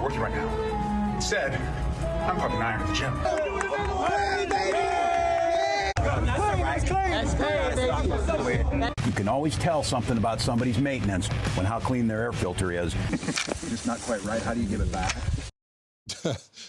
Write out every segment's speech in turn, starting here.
working right now. Instead, I'm pumping iron at the gym. You can always tell something about somebody's maintenance when how clean their air filter is. Just not quite right. How do you give it back?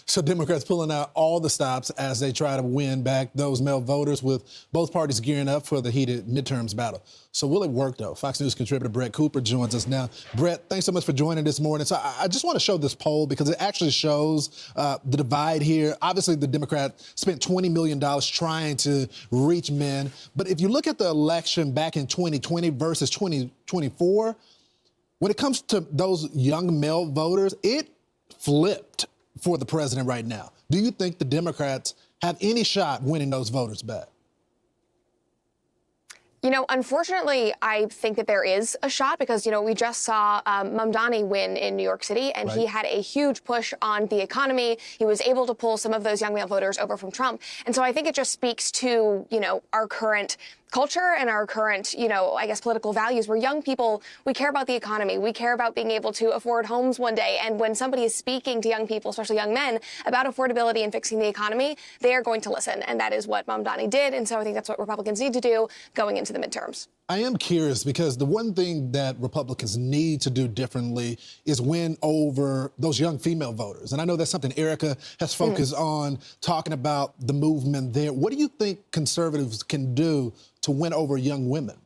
So Democrats pulling out all the stops as they try to win back those male voters, with both parties gearing up for the heated midterms battle. So will it work, though? Fox News contributor Brett Cooper joins us now. Brett, thanks so much for joining this morning. So I just want to show this poll because it actually shows the divide here. Obviously, the Democrats spent $20 million trying to reach men. But if you look at the election back in 2020 versus 2024, when it comes to those young male voters, it flipped for the president right now. Do you think the Democrats have any shot winning those voters back? You know, unfortunately, I think that there is a shot because, you know, we just saw Mamdani win in New York City, and he had a huge push on the economy. He was able to pull some of those young male voters over from Trump. And so I think it just speaks to, you know, our current culture and our current, you know, I guess political values, where young people, we care about the economy. We care about being able to afford homes one day. And when somebody is speaking to young people, especially young men, about affordability and fixing the economy, they are going to listen. And that is what Mamdani did. And so I think that's what Republicans need to do going into the midterms. I am curious because the one thing that Republicans need to do differently is win over those young female voters. And I know that's something Erica has focused on, talking about the movement there. What do you think conservatives can do to win over young women?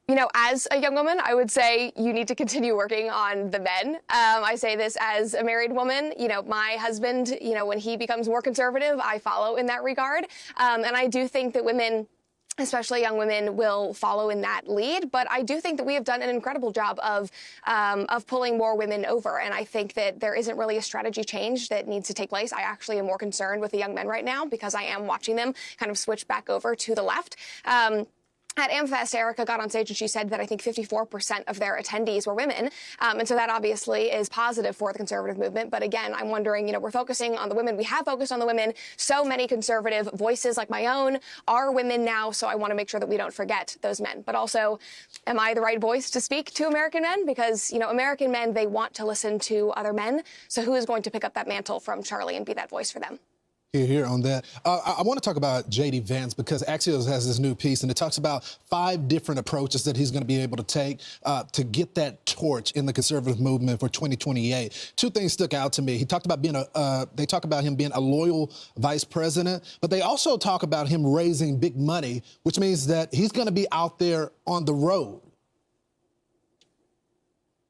You know, as a young woman, I would say you need to continue working on the men. I say this as a married woman. You know, my husband, you know, when he becomes more conservative, I follow in that regard. And I do think that women, especially young women, will follow in that lead. But I do think that we have done an incredible job of pulling more women over. And I think that there isn't really a strategy change that needs to take place. I actually am more concerned with the young men right now because I am watching them kind of switch back over to the left. At AmFest, Erica got on stage and she said that I think 54% of their attendees were women. And so that obviously is positive for the conservative movement. But again, I'm wondering, you know, we're focusing on the women. We have focused on the women. So many conservative voices like my own are women now. So I want to make sure that we don't forget those men. But also, am I the right voice to speak to American men? Because, you know, American men, they want to listen to other men. So who is going to pick up that mantle from Charlie and be that voice for them? Here on that. I want to talk about JD Vance because Axios has this new piece and it talks about 5 different approaches that he's going to be able to take to get that torch in the conservative movement for 2028. 2 things stuck out to me. He talked about being they talk about him being a loyal vice president, but they also talk about him raising big money, which means that he's going to be out there on the road.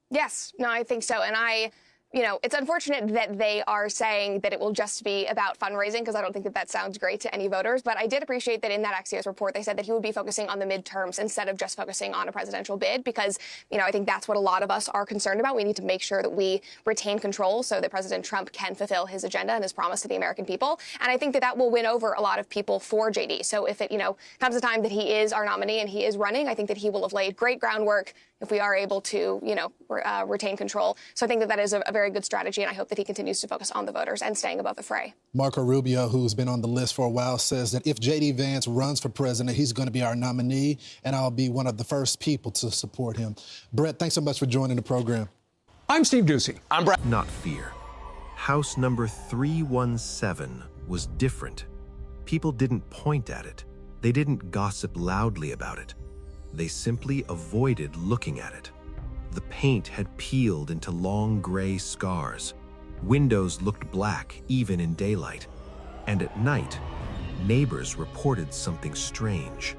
Yes, no, I think so. And you know, it's unfortunate that they are saying that it will just be about fundraising, because I don't think that that sounds great to any voters. But I did appreciate that in that Axios report, they said that he would be focusing on the midterms instead of just focusing on a presidential bid, because, you know, I think that's what a lot of us are concerned about. We need to make sure that we retain control so that President Trump can fulfill his agenda and his promise to the American people. And I think that that will win over a lot of people for JD. So if it, you know, comes a time that he is our nominee and he is running, I think that he will have laid great groundwork if we are able to, you know, retain control. So I think that that is a very good strategy, and I hope that he continues to focus on the voters and staying above the fray. Marco Rubio, who's been on the list for a while, says that if JD Vance runs for president, he's going to be our nominee, and I'll be one of the first people to support him. Brett, thanks so much for joining the program. I'm Steve Ducey. I'm Brett. Not fear. House number 317 was different. People didn't point at it. They didn't gossip loudly about it. They simply avoided looking at it. The paint had peeled into long gray scars. Windows looked black even in daylight. And at night, neighbors reported something strange.